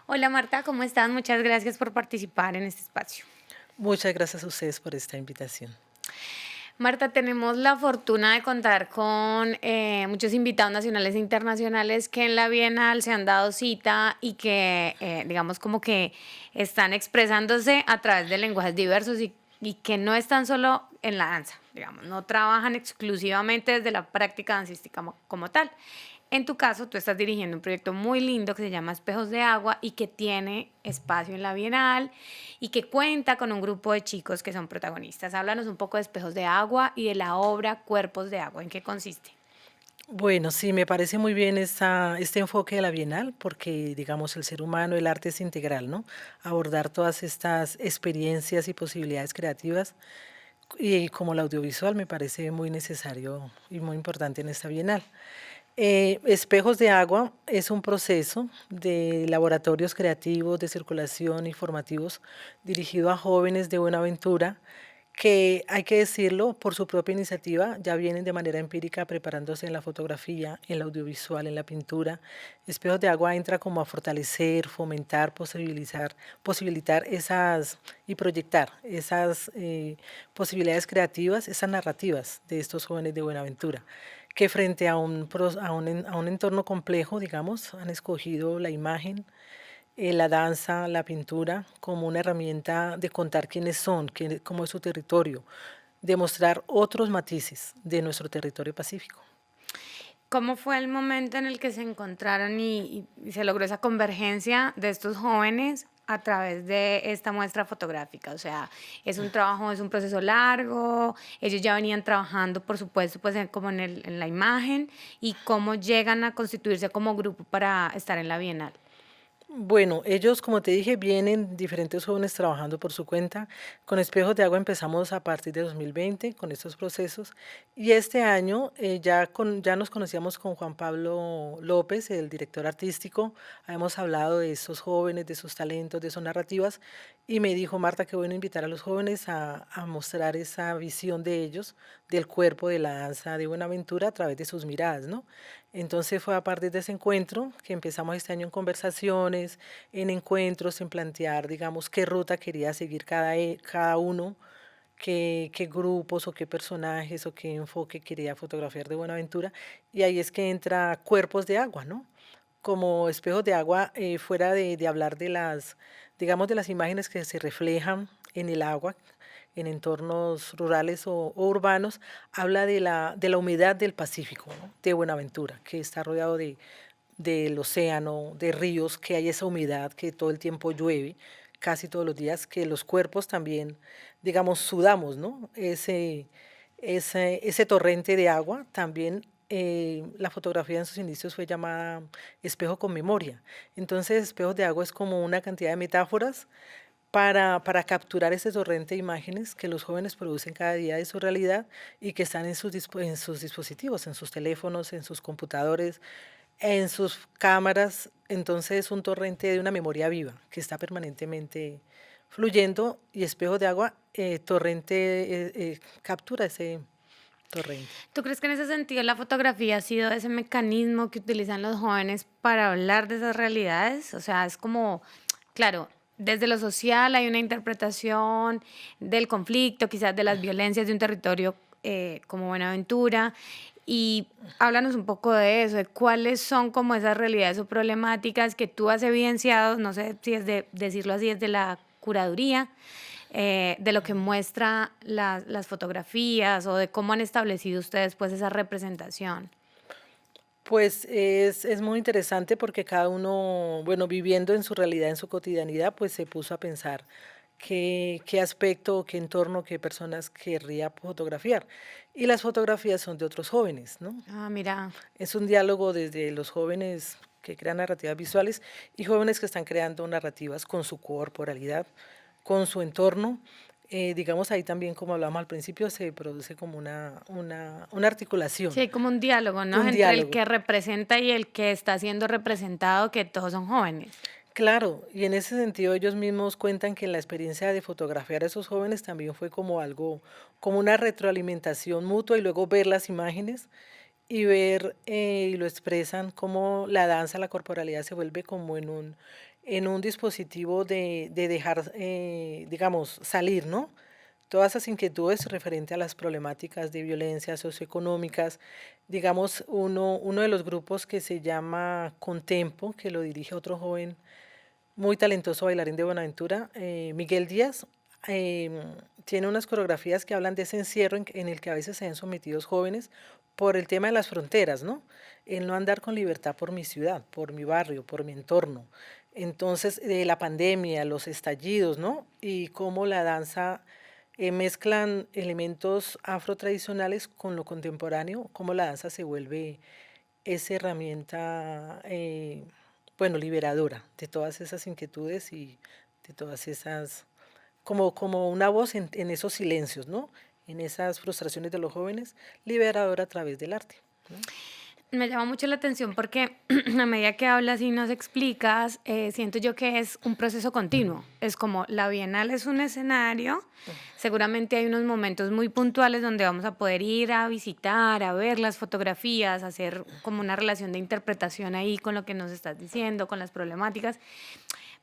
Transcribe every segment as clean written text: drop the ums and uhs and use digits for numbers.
Hola Marta, ¿cómo estás? Muchas gracias por participar en este espacio. Muchas gracias a ustedes por esta invitación. Marta, tenemos la fortuna de contar con muchos invitados nacionales e internacionales que en la Bienal se han dado cita y que, digamos, como que están expresándose a través de lenguajes diversos y que no están solo en la danza, digamos, no trabajan exclusivamente desde la práctica dancística como tal. En tu caso, tú estás dirigiendo un proyecto muy lindo que se llama Espejos de Agua y que tiene espacio en la Bienal y que cuenta con un grupo de chicos que son protagonistas. Háblanos un poco de Espejos de Agua y de la obra Cuerpos de Agua. ¿En qué consiste? Bueno, sí, me parece muy bien este enfoque de la Bienal porque, digamos, el ser humano, el arte es integral, ¿no? Abordar todas estas experiencias y posibilidades creativas y como el audiovisual me parece muy necesario y muy importante en esta Bienal. Espejos de Agua es un proceso de laboratorios creativos de circulación y formativos dirigido a jóvenes de Buenaventura que, hay que decirlo, por su propia iniciativa ya vienen de manera empírica preparándose en la fotografía, en la audiovisual, en la pintura. Espejos de Agua entra como a fortalecer, fomentar, posibilitar esas y proyectar esas posibilidades creativas, esas narrativas de estos jóvenes de Buenaventura que frente a a un entorno complejo, digamos, han escogido la imagen, la danza, la pintura como una herramienta de contar quiénes son, cómo es su territorio, de mostrar otros matices de nuestro territorio pacífico. ¿Cómo fue el momento en el que se encontraron y se logró esa convergencia de estos jóvenes a través de esta muestra fotográfica? O sea, es un trabajo, es un proceso largo, ellos ya venían trabajando, por supuesto, pues como en la imagen, y cómo llegan a constituirse como grupo para estar en la Bienal. Bueno, ellos, como te dije, vienen diferentes jóvenes trabajando por su cuenta. Con Espejos de Agua empezamos a partir de 2020 con estos procesos y este año ya nos conocíamos con Juan Pablo López, el director artístico. Hemos hablado de estos jóvenes, de sus talentos, de sus narrativas y me dijo, Marta, que bueno invitar a los jóvenes a mostrar esa visión de ellos, del cuerpo, de la danza de Buenaventura a través de sus miradas, ¿no? Entonces fue a partir de ese encuentro que empezamos este año en conversaciones, en encuentros, en plantear, digamos, qué ruta quería seguir cada uno, qué grupos o qué personajes o qué enfoque quería fotografiar de Buenaventura. Y ahí es que entra Cuerpos de Agua, ¿no? Como espejos de agua, fuera de hablar de digamos, de las imágenes que se reflejan en el agua, en entornos rurales o urbanos, habla de la humedad del Pacífico, ¿no? De Buenaventura, que está rodeado del océano, de ríos, que hay esa humedad, que todo el tiempo llueve, casi todos los días, que los cuerpos también, digamos, sudamos, ¿no? Ese torrente de agua también, la fotografía en sus inicios fue llamada espejo con memoria. Entonces, espejos de agua es como una cantidad de metáforas para capturar ese torrente de imágenes que los jóvenes producen cada día de su realidad y que están en en sus dispositivos, en sus teléfonos, en sus computadores, en sus cámaras. Entonces, es un torrente de una memoria viva que está permanentemente fluyendo y Espejos de Agua, captura ese torrente. ¿Tú crees que en ese sentido la fotografía ha sido ese mecanismo que utilizan los jóvenes para hablar de esas realidades? O sea, es como, claro, desde lo social hay una interpretación del conflicto, quizás de las violencias de un territorio como Buenaventura. Y háblanos un poco de eso, de cuáles son como esas realidades o problemáticas que tú has evidenciado, no sé si es de decirlo así, desde la curaduría, de lo que muestra las fotografías o de cómo han establecido ustedes pues esa representación. Pues es muy interesante porque cada uno, bueno, viviendo en su realidad, en su cotidianidad, pues se puso a pensar qué aspecto, qué entorno, qué personas querría fotografiar. Y las fotografías son de otros jóvenes, ¿no? Ah, mira, Es un diálogo desde los jóvenes que crean narrativas visuales y jóvenes que están creando narrativas con su corporalidad, con su entorno. Digamos, ahí también, como hablábamos al principio, se produce como una sí articulación, hay como un diálogo, ¿no? un Entre el diálogo. que representa y el que está siendo representado, que todos son jóvenes. Claro, y en ese sentido ellos mismos cuentan que la experiencia de fotografiar a esos jóvenes también fue como algo, como una retroalimentación mutua y luego ver las imágenes y ver, y lo expresan como la danza, la corporalidad se vuelve como en un dispositivo de dejar, digamos, salir, ¿no? Todas esas inquietudes referente a las problemáticas de violencia socioeconómicas. Digamos, uno de los grupos que se llama Contempo, que lo dirige otro joven muy talentoso bailarín de Buenaventura, Miguel Díaz, tiene unas coreografías que hablan de ese encierro en el que a veces se ven sometidos jóvenes por el tema de las fronteras, ¿no? El no andar con libertad por mi ciudad, por mi barrio, por mi entorno. Entonces, de la pandemia, los estallidos, ¿no? Y cómo la danza mezclan elementos afrotradicionales con lo contemporáneo, cómo la danza se vuelve esa herramienta, bueno, liberadora de todas esas inquietudes y de todas esas, como una voz en esos silencios, ¿no? En esas frustraciones de los jóvenes, liberadora a través del arte, ¿no? Me llama mucho la atención porque a medida que hablas y nos explicas, siento yo que es un proceso continuo. Es como la Bienal es un escenario, seguramente hay unos momentos muy puntuales donde vamos a poder ir a visitar, a ver las fotografías, hacer como una relación de interpretación ahí con lo que nos estás diciendo, con las problemáticas,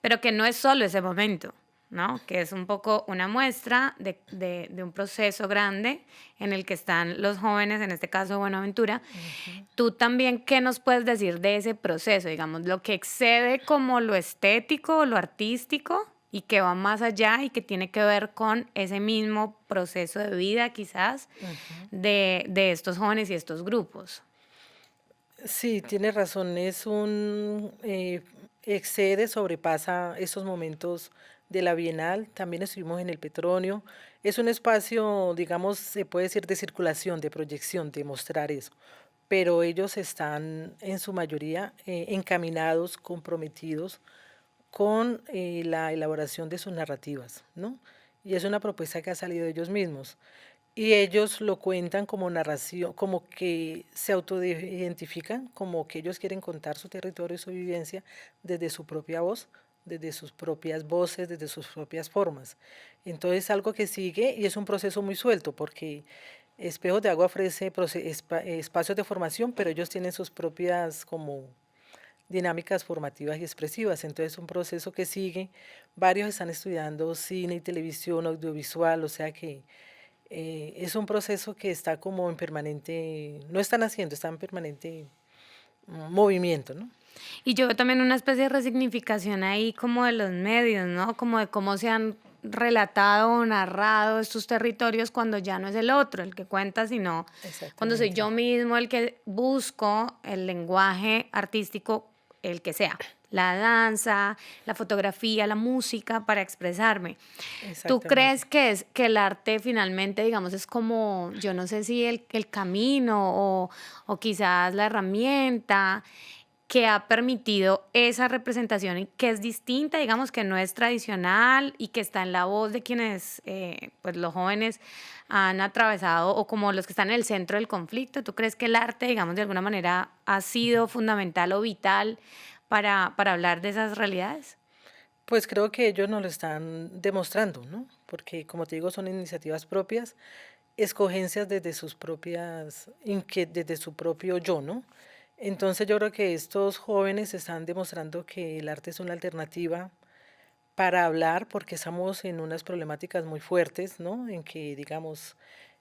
pero que no es solo ese momento, ¿no? Que es un poco una muestra de un proceso grande en el que están los jóvenes, en este caso Buenaventura. Ujú. Tú también, ¿qué nos puedes decir de ese proceso? Digamos, lo que excede como lo estético o lo artístico y que va más allá y que tiene que ver con ese mismo proceso de vida, quizás, Ujú. de estos jóvenes y estos grupos. Sí, tiene razón, excede, sobrepasa esos momentos de la Bienal, también estuvimos en el Petronio, es un espacio, digamos, se puede decir de circulación, de proyección, de mostrar eso, pero ellos están en su mayoría encaminados, comprometidos con la elaboración de sus narrativas, ¿no? Y es una propuesta que ha salido de ellos mismos. Y ellos lo cuentan como narración, como que se autoidentifican, como que ellos quieren contar su territorio y su vivencia desde su propia voz, desde sus propias voces, desde sus propias formas. Entonces, algo que sigue y es un proceso muy suelto, porque Espejos de Agua ofrece espacios de formación, pero ellos tienen sus propias como dinámicas formativas y expresivas. Entonces, un proceso que sigue. Varios están estudiando cine y televisión, audiovisual, o sea que es un proceso que está como en permanente, no están haciendo, está en permanente movimiento, ¿no? Y yo veo también una especie de resignificación ahí como de los medios, ¿no? Como de cómo se han relatado o narrado estos territorios cuando ya no es el otro el que cuenta, sino cuando soy Exactamente, yo mismo el que busco el lenguaje artístico, el que sea, la danza, la fotografía, la música para expresarme. ¿Tú crees exactamente. que el arte finalmente, digamos, es como, yo no sé si el camino o quizás la herramienta que ha permitido esa representación y que es distinta, digamos, que no es tradicional y que está en la voz de quienes, pues los jóvenes han atravesado o como los que están en el centro del conflicto? ¿Tú crees que el arte, digamos, de alguna manera ha sido fundamental o vital para hablar de esas realidades? Pues creo que ellos nos lo están demostrando, ¿no? Porque como te digo, son iniciativas propias, escogencias desde sus propias, desde su propio yo, ¿no? Entonces yo creo que estos jóvenes están demostrando que el arte es una alternativa para hablar, porque estamos en unas problemáticas muy fuertes, ¿no? En que, digamos,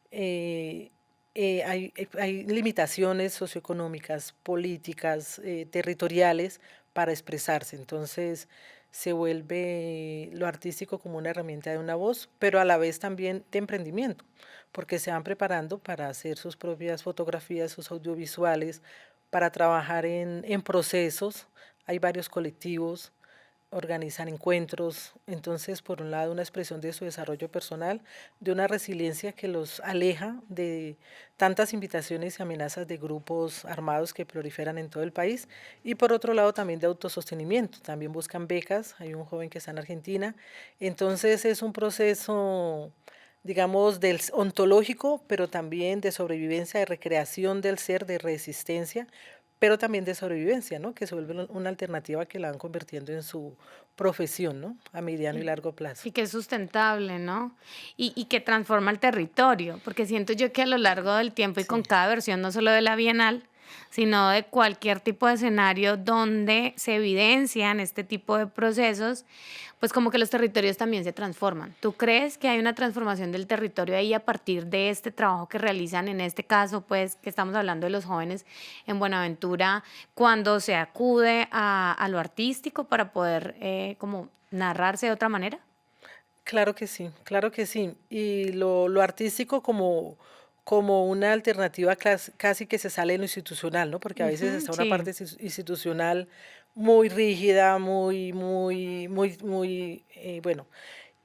eh, hay limitaciones socioeconómicas, políticas, territoriales para expresarse. Entonces, se vuelve lo artístico como una herramienta de una voz, pero a la vez también de emprendimiento, porque se van preparando para hacer sus propias fotografías, sus audiovisuales, para trabajar en procesos. Hay varios colectivos organizan encuentros. Entonces, por un lado, una expresión de su desarrollo personal, de una resiliencia que los aleja de tantas invitaciones y amenazas de grupos armados que proliferan en todo el país, y por otro lado también de autosostenimiento. También buscan becas, hay un joven que está en Argentina. Entonces, es un proceso, digamos, ontológico, pero también de sobrevivencia, de recreación del ser, de resistencia, pero también de sobrevivencia, ¿no? Que se vuelve una alternativa que la van convirtiendo en su profesión, ¿no? A mediano y Y, largo plazo. y que es sustentable, ¿no? Y que transforma el territorio, porque siento yo que a lo largo del tiempo y con Sí, cada versión, no solo de la Bienal, sino de cualquier tipo de escenario donde se evidencian este tipo de procesos, pues como que los territorios también se transforman. ¿Tú crees que hay una transformación del territorio ahí a partir de este trabajo que realizan, en este caso, pues que estamos hablando de los jóvenes en Buenaventura, cuando se acude a lo artístico para poder como narrarse de otra manera? Claro que sí, claro que sí. Y lo artístico como una alternativa casi que se sale de lo institucional, ¿no? Porque a veces Ujú, está una sí. parte institucional muy rígida, muy, bueno,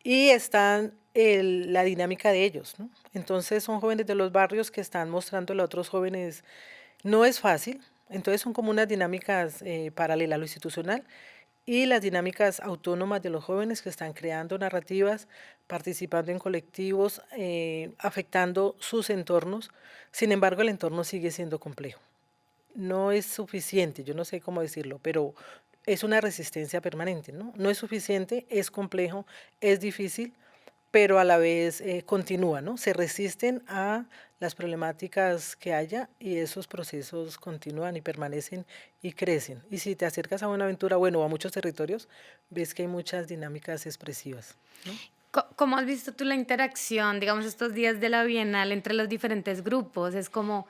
y están la dinámica de ellos, ¿no? Entonces son jóvenes de los barrios que están mostrándole a otros jóvenes, no es fácil, entonces son como unas dinámicas paralelas a lo institucional y las dinámicas autónomas de los jóvenes que están creando narrativas, participando en colectivos, afectando sus entornos. Sin embargo, el entorno sigue siendo complejo. No es suficiente, yo no sé cómo decirlo, pero es una resistencia permanente, ¿no? No es suficiente, es complejo, es difícil, pero a la vez continúa, ¿no? Se resisten a las problemáticas que haya y esos procesos continúan y permanecen y crecen. Y si te acercas a Buenaventura, bueno, o a muchos territorios, ves que hay muchas dinámicas expresivas, ¿no? ¿Cómo has visto tú la interacción, digamos, estos días de la Bienal entre los diferentes grupos? Es como,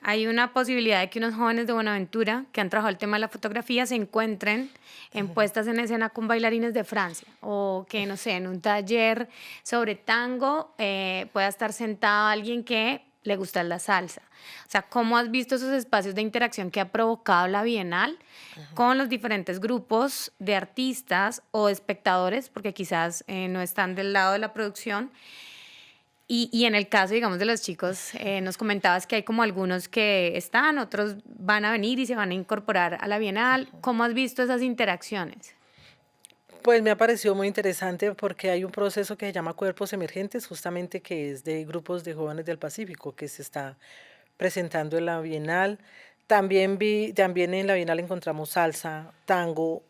hay una posibilidad de que unos jóvenes de Buenaventura que han trabajado el tema de la fotografía se encuentren en puestas en escena con bailarines de Francia o que, no sé, en un taller sobre tango pueda estar sentado alguien que le gusta la salsa. O sea, ¿cómo has visto esos espacios de interacción que ha provocado la Bienal con los diferentes grupos de artistas o espectadores, porque quizás no están del lado de la producción? Y en el caso, digamos, de los chicos, nos comentabas que hay como algunos que están, otros van a venir y se van a incorporar a la Bienal. ¿Cómo has visto esas interacciones? Pues me ha parecido muy interesante porque hay un proceso que se llama Cuerpos Emergentes, justamente que es de grupos de jóvenes del Pacífico, que se está presentando en la Bienal. También en la Bienal encontramos salsa, tango,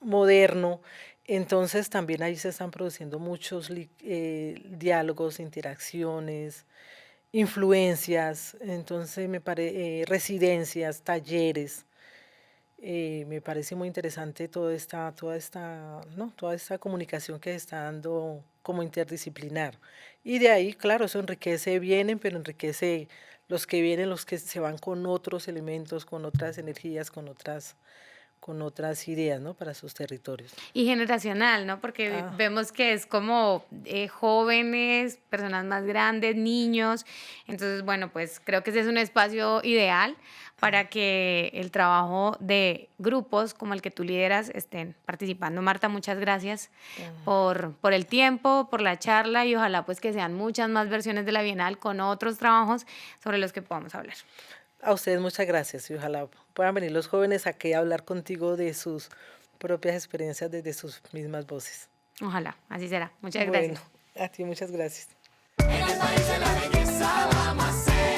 moderno. Entonces también ahí se están produciendo muchos diálogos, interacciones, influencias, entonces residencias, talleres. Me parece muy interesante ¿no? Toda esta comunicación que se está dando como interdisciplinar. Y de ahí, claro, eso enriquece, vienen, pero enriquece los que vienen, los que se van con otros elementos, con otras energías, con otras ideas, ¿no? Para sus territorios. Y generacional, ¿no? Porque Ah, vemos que es como jóvenes, personas más grandes, niños. Entonces, bueno, pues creo que ese es un espacio ideal para que el trabajo de grupos como el que tú lideras estén participando. Marta, muchas gracias por el tiempo, por la charla y ojalá pues que sean muchas más versiones de la Bienal con otros trabajos sobre los que podamos hablar. a ustedes muchas gracias y ojalá puedan venir los jóvenes aquí a hablar contigo de sus propias experiencias desde sus mismas voces. Ojalá, así será. Muchas Bueno, gracias. a ti muchas gracias. En el país de la belleza vamos a ser.